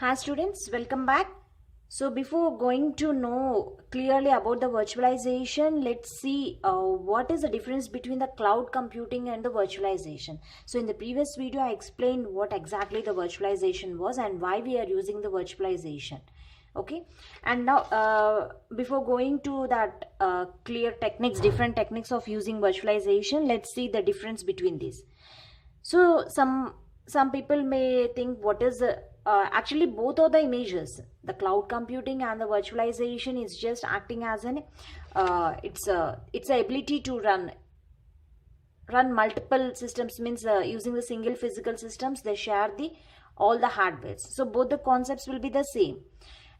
Hi students, welcome back. So before going to know clearly about the virtualization, let's see what is the difference between the cloud computing and the virtualization. So in the previous video, I explained what exactly the virtualization was and why we are using the virtualization. Okay, and now before going to that clear techniques, different techniques of using virtualization, let's see the difference between these. So some people may think what is actually both are the images. The cloud computing and the virtualization is just acting as an it's a ability to run multiple systems, means using the single physical systems they share the all the hardwares. So both the concepts will be the same,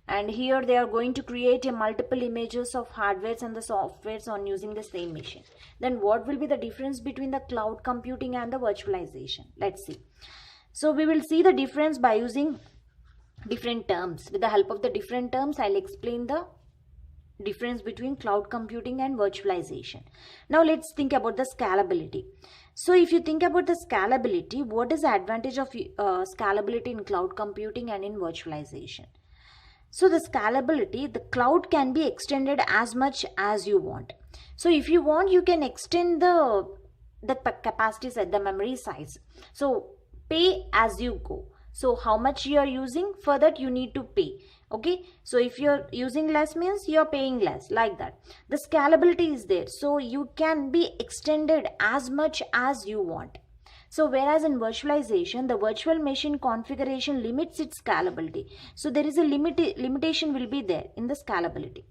and here they are going to create a multiple images of hardwares and the softwares on using the same machine. Then what will be the difference between the cloud computing and the virtualization? Let's see. So we will see the difference by using different terms. With the help of the different terms, I'll explain the difference between cloud computing and virtualization. Now let's think about the scalability. So if you think about the scalability, what is the advantage of scalability in cloud computing and in virtualization? So the scalability, the cloud can be extended as much as you want. So if you want, you can extend the capacity size, the memory size. So pay as you go. So how much you are using, for that you need to pay. Okay, so if you're using less means you're paying less, like that. The scalability is there, so you can be extended as much as you want. So whereas in virtualization, the virtual machine configuration limits its scalability. So there is a limitation will be there in the scalability.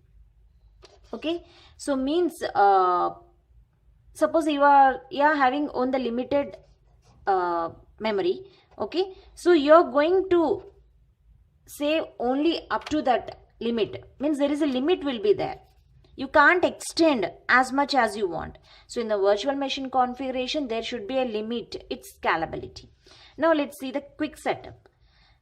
Okay, so means suppose you are having on the limited memory. Okay, so you're going to save only up to that limit, means there is a limit will be there. You can't extend as much as you want. So in the virtual machine configuration, there should be a limit, its scalability. Now let's see the quick setup.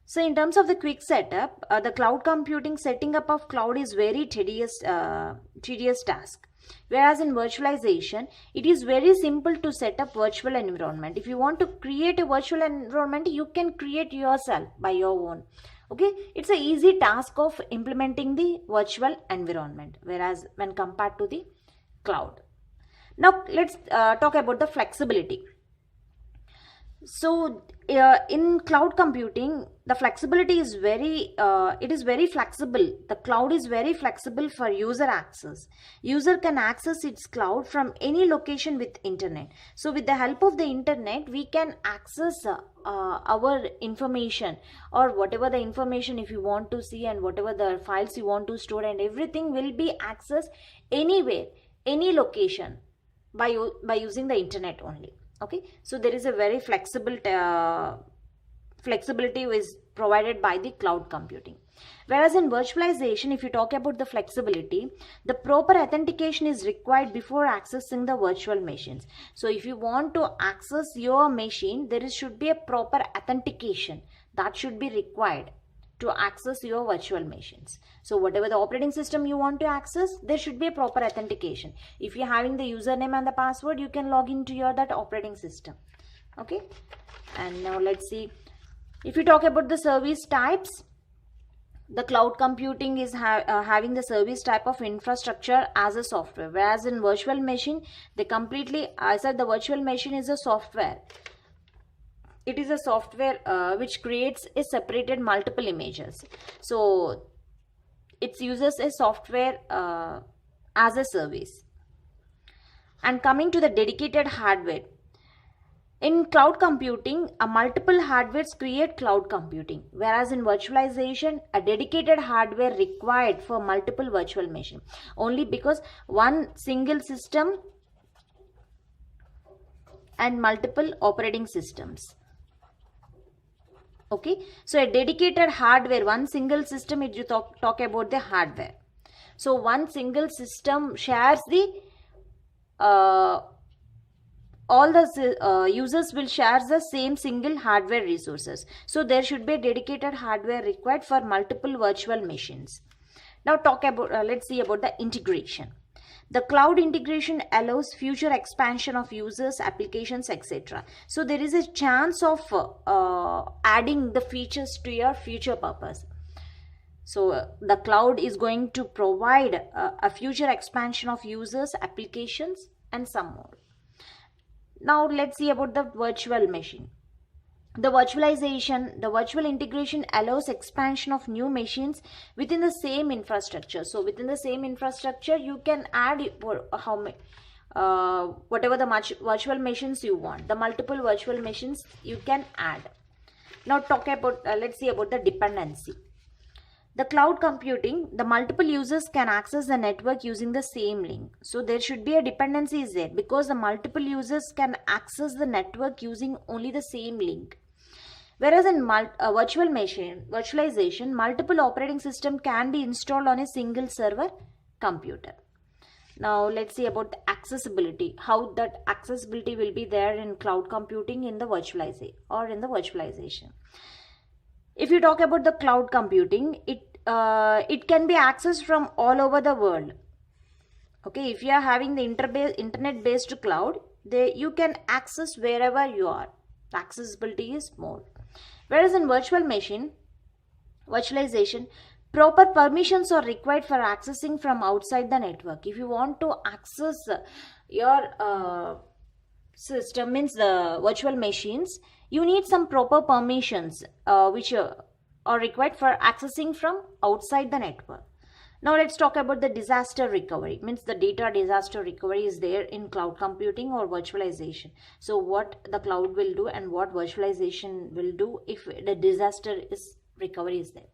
So in terms of the quick setup, the cloud computing setting up of cloud is very tedious task. Whereas in virtualization, it is very simple to set up virtual environment. If you want to create a virtual environment, you can create yourself by your own. Okay, it's an easy task of implementing the virtual environment, whereas when compared to the cloud. Now let's talk about the flexibility. So in cloud computing, the flexibility is very flexible. The cloud is very flexible for user access. User can access its cloud from any location with internet. So with the help of the internet, we can access our information, or whatever the information if you want to see, and whatever the files you want to store, and everything will be accessed anywhere, any location by using the internet only. Okay, so there is a very flexibility is provided by the cloud computing. Whereas in virtualization, if you talk about the flexibility, the proper authentication is required before accessing the virtual machines. So if you want to access your machine, there should be a proper authentication that should be required to access your virtual machines. So whatever the operating system you want to access, there should be a proper authentication. If you're having the username and the password, you can log into your that operating system. Okay, and now let's see. If you talk about the service types, the cloud computing is having the service type of infrastructure as a software, whereas in virtual machine, they completely, I said the virtual machine is a software. It is a software which creates a separated multiple images. So it uses a software as a service. And coming to the dedicated hardware, in cloud computing, a multiple hardwares create cloud computing, whereas in virtualization, a dedicated hardware required for multiple virtual machine, only because one single system and multiple operating systems. Okay, so a dedicated hardware, one single system, if you talk about the hardware. So one single system shares the all the users will share the same single hardware resources. So there should be a dedicated hardware required for multiple virtual machines. Now talk about let's see about the integration. The cloud integration allows future expansion of users, applications, etc. So there is a chance of adding the features to your future purpose. So the cloud is going to provide a future expansion of users, applications, and some more. Now let's see about the virtual machine. The virtualization, the virtual integration allows expansion of new machines within the same infrastructure. So within the same infrastructure, you can add how many, whatever the virtual machines you want. The multiple virtual machines you can add. Now let's see about the dependency. The cloud computing, the multiple users can access the network using the same link. So there should be a dependency is there because the multiple users can access the network using only the same link. Whereas in virtualization, multiple operating system can be installed on a single server computer. Now let's see about the accessibility, how that accessibility will be there in cloud computing in the virtualization. If you talk about the cloud computing, it can be accessed from all over the world. Okay, if you are having the internet based cloud, you can access wherever you are. The accessibility is more. Whereas in virtualization, proper permissions are required for accessing from outside the network. If you want to access your system, means the virtual machines, you need some proper permissions which are required for accessing from outside the network. Now let's talk about the disaster recovery. Means the data disaster recovery is there in cloud computing or virtualization. So what the cloud will do and what virtualization will do if the disaster recovery is there.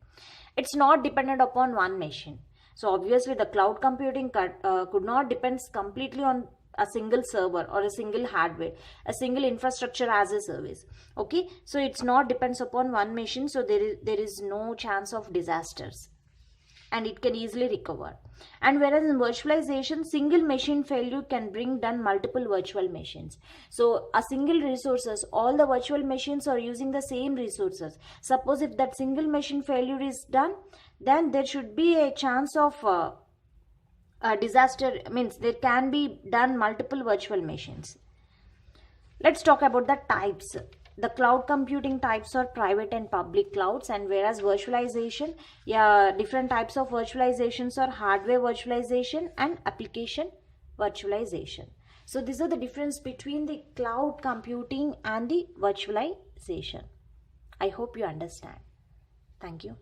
It's not dependent upon one machine. So obviously the cloud computing could not depend completely on a single server or a single hardware, a single infrastructure as a service. Okay, so it's not depends upon one machine, so there is no chance of disasters and it can easily recover. And whereas in virtualization, single machine failure can bring down multiple virtual machines. So a single resources, all the virtual machines are using the same resources. Suppose if that single machine failure is done, then there should be a chance of a disaster, means there can be done multiple virtual machines. Let's talk about the types. The cloud computing types are private and public clouds, and whereas virtualization, different types of virtualizations are hardware virtualization and application virtualization. So these are the difference between the cloud computing and the virtualization. I hope you understand. Thank you.